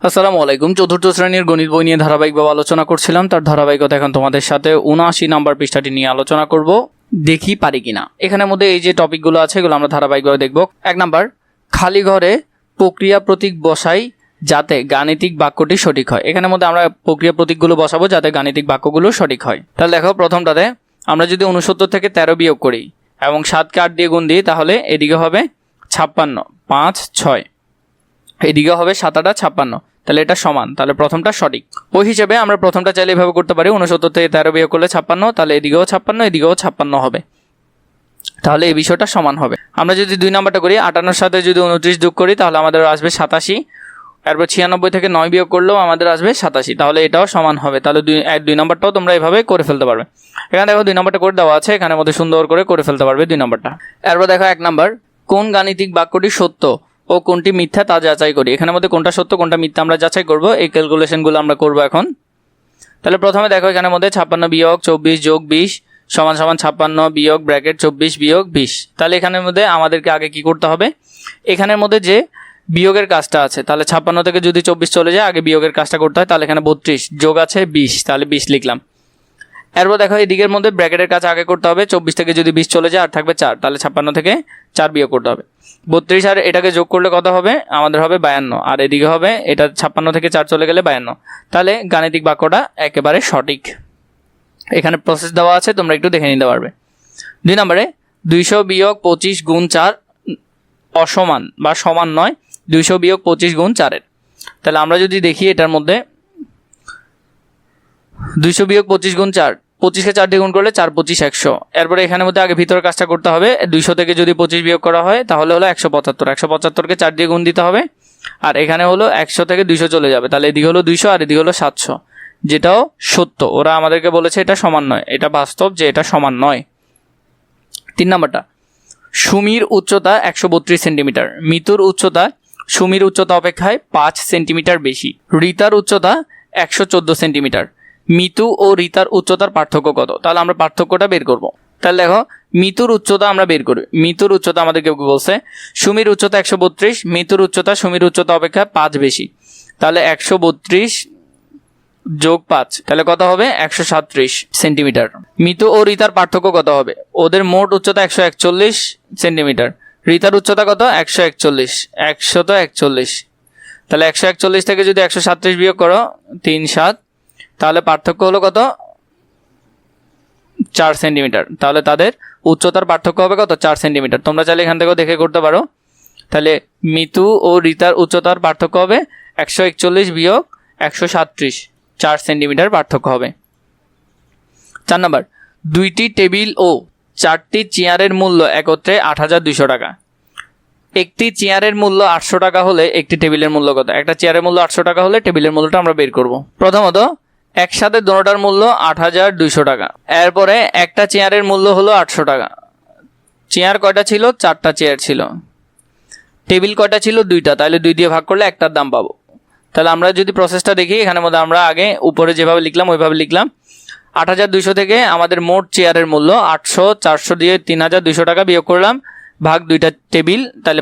আসসালামু আলাইকুম। চতুর্থ শ্রেণীর গণিত বই নিয়ে ধারাবাহিকভাবে আলোচনা করছিলাম। তার ধারাবাহিকতা এখন তোমাদের সাথে ৭৯ নাম্বার পৃষ্ঠাটি নিয়ে আলোচনা করব। দেখি পারি কিনা। এখানের মধ্যে এই যে টপিকগুলো আছে এগুলো আমরা ধারাবাহিকভাবে দেখব। ১ নাম্বার, খালি ঘরে প্রক্রিয়া প্রতীক বসাই যাতে গাণিতিক বাক্যটি সঠিক হয়। এখানের মধ্যে আমরা প্রক্রিয়া প্রতীকগুলো বসাবো যাতে গাণিতিক বাক্যগুলো সঠিক হয়। তাহলে দেখো, প্রথমটাতে আমরা যদি ৬৯ থেকে ১৩ বিয়োগ করি এবং ৭কে ৮ দিয়ে গুণ দিই তাহলে এদিকে হবে ৫৬, ৫, ৬, এদিকে হবে ৭, ৮, ৫৬। তাহলে এটা সমান, তাহলে প্রথমটা সঠিক। ওই হিসেবে আমরা প্রথমটা চাইলে এভাবে করতে পারি, ৬৯ থেকে ১৩ বিয়োগ করলে ৫৬, তাহলে এদিকেও ৫৬, এদিকেও ৫৬ হবে, তাহলে এই বিষয়টা সমান হবে। আমরা যদি ২ নাম্বারটা করি, ৫৮-র সাথে যদি ২৯ যোগ করি তাহলে আমাদের আসবে ৮৭, এরপর ৯৬ থেকে ৯ বিয়োগ করলেও আমাদের আসবে ৮৭, তাহলে এটাও সমান হবে। তাহলে ২ নাম্বারটাও তোমরা এভাবে করে ফেলতে পারবে। এখানে দেখো ২ নাম্বারটা করে দেওয়া আছে, এখানের মধ্যে সুন্দর করে ফেলতে পারবে ২ নাম্বারটা। এরপর দেখো ১ নাম্বার, কোন গাণিতিক বাক্যটি সত্য ও কোনটি মিথ্যা তা যাচাই করি। এখানের মধ্যে কোনটা সত্য কোনটা মিথ্যা আমরা যাচাই করব, এই ক্যালকুলেশনগুলো আমরা করব এখন। তাহলে প্রথমে দেখো এখানের মধ্যে ৫৬ বিয়োগ ২৪ যোগ ২০ সমান সমান ৫৬ বিয়োগ ব্র্যাকেট ২৪ বিয়োগ ২০। তাহলে এখানের মধ্যে আমাদেরকে আগে কি করতে হবে, এখানের মধ্যে যে বিয়োগের কাজটা আছে, তাহলে ৫৬ থেকে যদি ২৪ চলে যায় আগে বিয়োগের কাজটা করতে হয়। তাহলে এখানে ৩২ যোগ আছে ২০, তাহলে ২০ লিখলাম। এরপর দেখো এদিকের মধ্যে ব্র্যাকেটের কাজ আগে করতে হবে, ২৪ থেকে যদি ২০ চলে যায় আর থাকবে ৪, তাহলে ৫৬ থেকে ৪ বিয়োগ করতে হবে। ৩২ আর এটাকে যোগ করলে কত হবে, আমাদের হবে ৫২, আর এদিকে হবে এটা ৫৬ থেকে ৪ চলে গেলে ৫২। তাহলে গাণিতিক বাক্যটা একেবারে সঠিক। এখানে প্রসেস দেওয়া আছে, তোমরা একটু দেখে নিতে পারবে। ২ নম্বরে ২০০ বিয়োগ ২৫ গুণ ৪ অসমান বা সমান নয় ২০০ বিয়োগ ২৫ গুণ ৪-এর। তাহলে আমরা যদি দেখি এটার মধ্যে ২০০ বিয়োগ ২৫ গুণ ৪, ২৫কে ৪ দিয়ে গুণ করলে ৪ ২৫ ১০০। এরপরে এখানের মধ্যে আগে ভিতরের কাজটা করতে হবে, ২০০ থেকে যদি ২৫ বিয়োগ করা হয় তাহলে হলো ১৭৫, ১৭৫কে ৪ দিয়ে গুণ দিতে হবে, আর এখানে হলো ১০০ থেকে ২০০ চলে যাবে, তাহলে এদিকে হলো ২০০ আর এদিকে হলো ৭০০, যেটাও সত্য। ওরা আমাদেরকে বলেছে এটা সমান নয়, এটা বাস্তব যে এটা সমান নয়। ৩ নাম্বারটা, সুমির উচ্চতা ১৩২ সেন্টিমিটার, মিতুর উচ্চতা সুমির উচ্চতা অপেক্ষায় ৫ সেন্টিমিটার বেশি, রিতার উচ্চতা ১১৪ সেন্টিমিটার। মিতু ও রিতার উচ্চতার পার্থক্য কত? তাহলে আমরা পার্থক্যটা বের করব। তাহলে দেখো মিতুর উচ্চতা আমরা বের করি। মিতুর উচ্চতা আমাদেরকে বলছে সুমির উচ্চতা ১৩২, মিতুর উচ্চতা সুমির উচ্চতা অপেক্ষা ৫ বেশি, তাহলে ১৩২ যোগ ৫, তাহলে কত হবে ১৩৭ সেন্টিমিটার। মিতু ও রিতার পার্থক্য কত হবে? ওদের মোট উচ্চতা ১৪১ সেন্টিমিটার, রিতার উচ্চতা কত ১৪১, ১৪১, তাহলে ১৪১ থেকে যদি ১৩৭ বিয়োগ করো ৩-৭, তাহলে পার্থক্য হলো কত ৪ সেন্টিমিটার। তাহলে তাদের উচ্চতার পার্থক্য হবে কত ৪ সেন্টিমিটার। তোমরা চাইলে এখান থেকেও দেখে করতে পারো। তাহলে মিতু ও রিতার উচ্চতার পার্থক্য হবে ১৪১ বিয়োগ ১৩৭, ৪ সেন্টিমিটার পার্থক্য হবে। ৪ নম্বর, ২টি টেবিল ও ৪টি চেয়ারের মূল্য একত্রে ৮২০০ টাকা। একটি চেয়ারের মূল্য ৮০০ টাকা হলে একটি টেবিলের মূল্য কত? একটা চেয়ারের মূল্য ৮০০ টাকা হলে টেবিলের মূল্যটা আমরা বের করব। প্রথমত একসাথে দোনোটার মূল্য ৮২০০ টাকা। এরপরে একটা চেয়ারের মূল্য হলো ৮০০ টাকা। চেয়ার কয়টা ছিল? ৪টা চেয়ার ছিল। টেবিল কয়টা ছিল? ২টা, তাহলে ২ দিয়ে ভাগ করলে একটার দাম পাবো। তাহলে আমরা যদি প্রসেসটা দেখি, এখানের মধ্যে আমরা আগে উপরে যেভাবে লিখলাম ওইভাবে লিখলাম। ৮২০০ থেকে আমাদের মোট চেয়ারের মূল্য ৮০০, ৪০০ দিয়ে ৩২০০ টাকা বিয়োগ করলাম, ভাগ 2টা টেবিল, তাহলে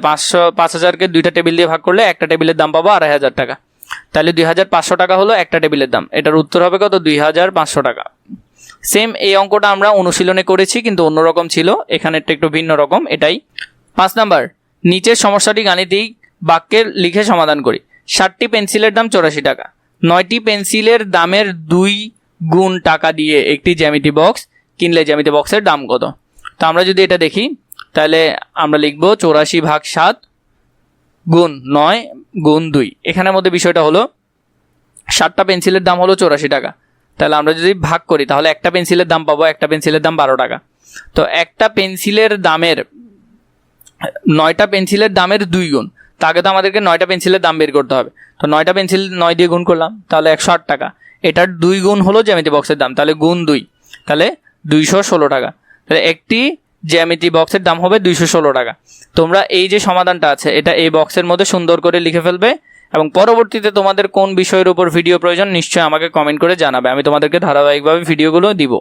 ৫০০০কে 2টা টেবিল দিয়ে ভাগ করলে একটা টেবিলের দাম পাবো ২৫০০ টাকা। তাহলে ২৫০০ টাকা হলো একটা টেবিলের দাম। এটার উত্তর হবে কত? ২৫০০ টাকা। সেম এই অঙ্কটা আমরা অনুশীলনে করেছি, কিন্তু অন্যরকম ছিল, এখানেরটা একটু ভিন্ন রকম। এটাই ৫ নাম্বার, নিচের সমস্যাটি গাণিতিক বাক্যের লিখে সমাধান করি। ৬০টি পেন্সিলের দাম ৮৪ টাকা, ৯টি পেন্সিলের দামের ২ গুণ টাকা দিয়ে একটি জ্যামিতি বক্স কিনলে জ্যামিতি বক্সের দাম কত? তো আমরা যদি এটা দেখি তাহলে আমরা লিখব ৮৪ ভাগ ৭ গুণ ৯ গুণ ২। এখানের মধ্যে বিষয়টা হলো ৬০টা পেন্সিলের দাম হলো ৮৪ টাকা, তাহলে আমরা যদি ভাগ করি তাহলে একটা পেন্সিলের দাম পাবো, একটা পেন্সিলের দাম ১২ টাকা। তো একটা পেন্সিলের দামের ৯টা পেন্সিলের দামের ২ গুণ, তাকে তো আমাদেরকে ৯টা পেন্সিলের দাম বের করতে হবে। তো ৯টা পেন্সিল ৯ দিয়ে গুণ করলাম, তাহলে ১০৮ টাকা। এটার ২ গুণ হলো জ্যামিতি বক্সের দাম, তাহলে গুণ ২, তাহলে ২১৬ টাকা। তাহলে একটি জ্যামিতি বক্সের দাম হবে ২১৬ টাকা। তোমরা এই যে সমাধানটা আছে এটা এই বক্সের মধ্যে সুন্দর করে লিখে ফেলবে, এবং পরবর্তীতে তোমাদের কোন বিষয়ের উপর ভিডিও প্রয়োজন নিশ্চয়ই আমাকে কমেন্ট করে জানাবে, আমি তোমাদেরকে ধারাবাহিকভাবে ভিডিওগুলো দিব।